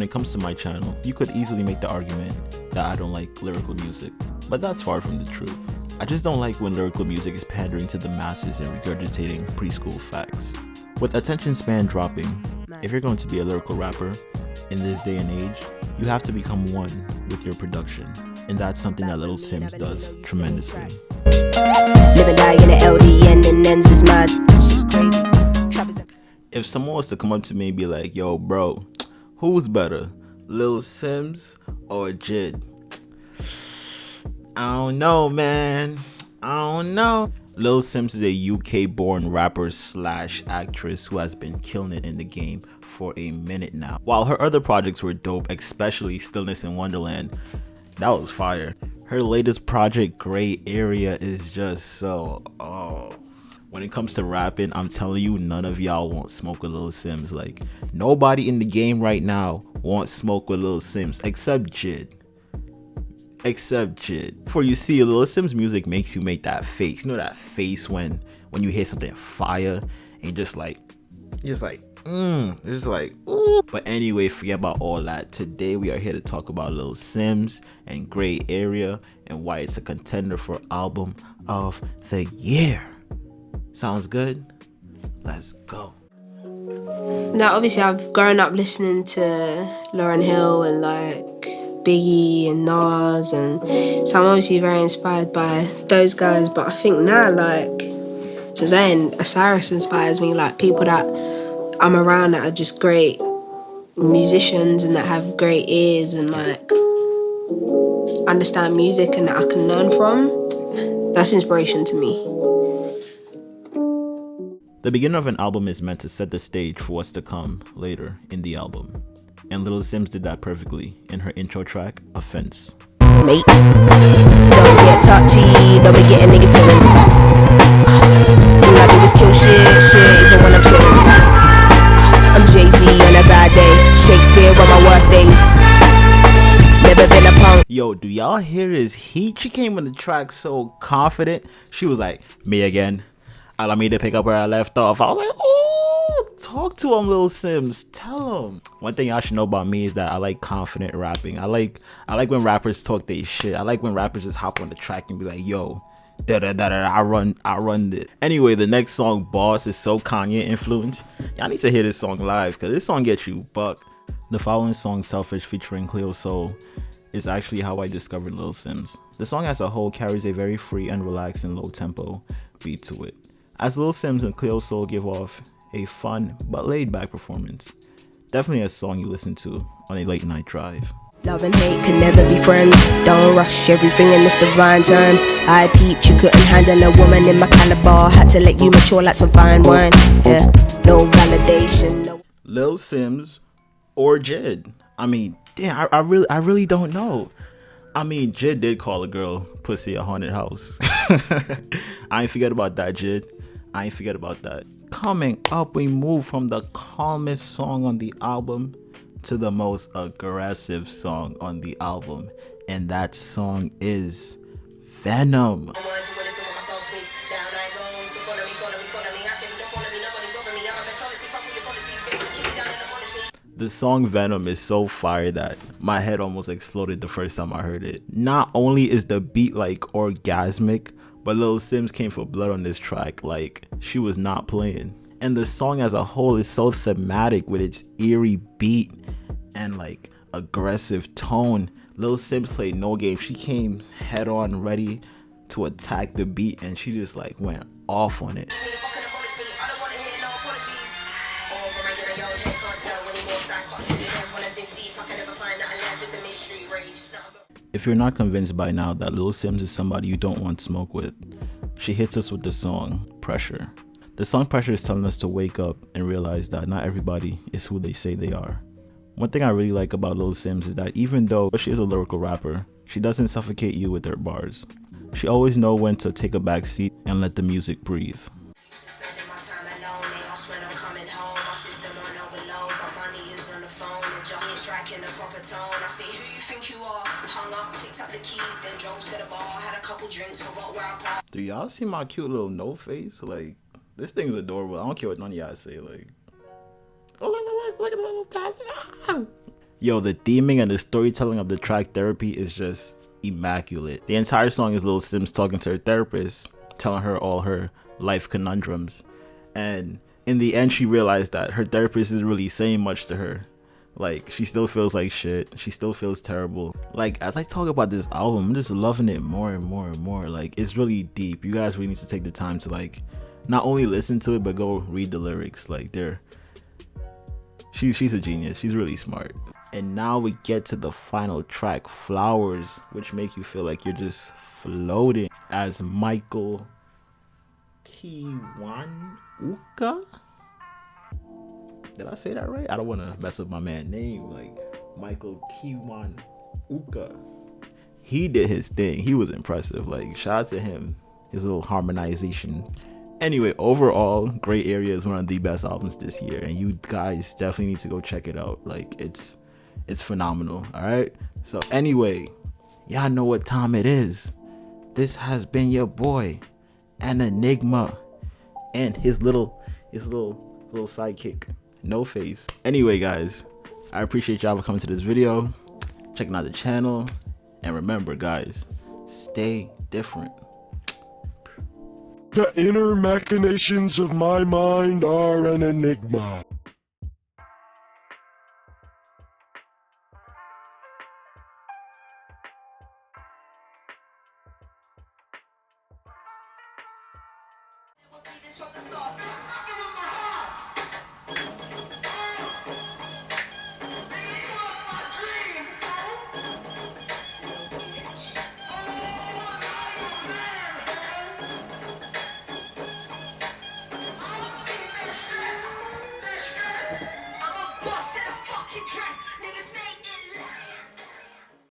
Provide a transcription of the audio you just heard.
it comes to my channel, you could easily make the argument that I don't like lyrical music, but that's far from the truth. I just don't like when lyrical music is pandering to the masses and regurgitating preschool facts. With attention span dropping, if you're going to be a lyrical rapper in this day and age, you have to become one with your production. And that's something that Little Simz does tremendously. Living die in the LDN and ends is mad. She's crazy. If someone was to come up to me and be like, yo bro, who's better, Little Simz or J.I.D? I don't know, man. I don't know. Little Simz is a UK born rapper / actress who has been killing it in the game for a minute now. While her other projects were dope, especially Stillness in Wonderland, that was fire. Her latest project, Gray Area, is just so, When it comes to rapping, I'm telling you, none of y'all want smoke with Little Simz. Like, nobody in the game right now wants smoke with Little Simz except J.I.D. For you see, Little Simz music makes you make that face. You know that face when you hear something fire and you're just like, ooh. But anyway, forget about all that. Today we are here to talk about Little Simz and Gray Area and why it's a contender for album of the year. Sounds good? Let's go. Now, obviously, I've grown up listening to Lauryn Hill and like Biggie and Nas, and so I'm obviously very inspired by those guys. But I think now, like, you know what I'm saying, Osiris inspires me, like people that I'm around that are just great musicians and that have great ears and like understand music and that I can learn from. That's inspiration to me. The beginning of an album is meant to set the stage for what's to come later in the album. And Little Simz did that perfectly in her intro track, Offense. Mate, don't get touchy, don't be getting nigga feelings. All I do is kill shit, even when I'm chillin'. I'm Jay-Z on a bad day, Shakespeare on my worst days. Never been a punk. Yo, do y'all hear his heat? She came on the track so confident. She was like, me again. Allow me to pick up where I left off. I was like, oh, talk to him, Little Simz. Tell him. One thing y'all should know about me is that I like confident rapping. I like when rappers talk their shit. I like when rappers just hop on the track and be like, yo, I run this. Anyway, the next song, Boss, is so Kanye influenced. Y'all need to hear this song live because this song gets you buck. The following song, Selfish, featuring Cleo Soul, is actually how I discovered Little Simz. The song as a whole carries a very free and relaxed and low tempo beat to it, as Little Simz and Cleo Soul give off a fun but laid back performance. Definitely a song you listen to on a late night drive. Love and hate can never be friends. Don't rush everything in this divine turn. I peeped, you couldn't handle a woman in my caliber. Had to let you mature like some fine wine. Yeah, no validation, no. Lil Simz or J.I.D? I mean, damn, I really don't know. I mean, J.I.D did call a girl pussy a haunted house. I ain't forget about that, J.I.D. I ain't forget about that. Coming up, we move from the calmest song on the album to the most aggressive song on the album, and that song is Venom. The song Venom is so fire that my head almost exploded the first time I heard it. Not only is the beat like orgasmic, but Little Simz came for blood on this track, like she was not playing. And the song as a whole is so thematic with its eerie beat and like aggressive tone. Little Simz played no game. She came head on ready to attack the beat and she just like went off on it. If you're not convinced by now that Little Simz is somebody you don't want smoke with, she hits us with the song Pressure. The song Pressure is telling us to wake up and realize that not everybody is who they say they are. One thing I really like about Little Simz is that even though she is a lyrical rapper, she doesn't suffocate you with her bars. She always knows when to take a back seat and let the music breathe. Do y'all see my cute little no face? Like, this thing's adorable. I don't care what none of y'all say. Like, oh, look at the little guys. Yo, the theming and the storytelling of the track Therapy is just immaculate. The entire song is Little Simz talking to her therapist, telling her all her life conundrums. And in the end, she realized that her therapist isn't really saying much to her. Like, she still feels like shit. She still feels terrible. Like, as I talk about this album, I'm just loving it more and more and more. Like, it's really deep. You guys really need to take the time to, like, not only listen to it, but go read the lyrics. Like, she's a genius. She's really smart. And now we get to the final track, Flowers, which make you feel like you're just floating as Michael Kiwanuka. Did I say that right? I don't want to mess up my man's name. Like, Michael Kiwanuka. He did his thing. He was impressive. Like, shout out to him. His little harmonization. Anyway, overall, Gray Area is one of the best albums this year. And you guys definitely need to go check it out. Like, it's phenomenal. All right. So anyway, y'all know what time it is. This has been your boy, an Enigma, and his little sidekick, No Face. Anyway, guys, I appreciate y'all for coming to this video, checking out the channel, and remember, guys, stay different. The inner machinations of my mind are an enigma. From the start.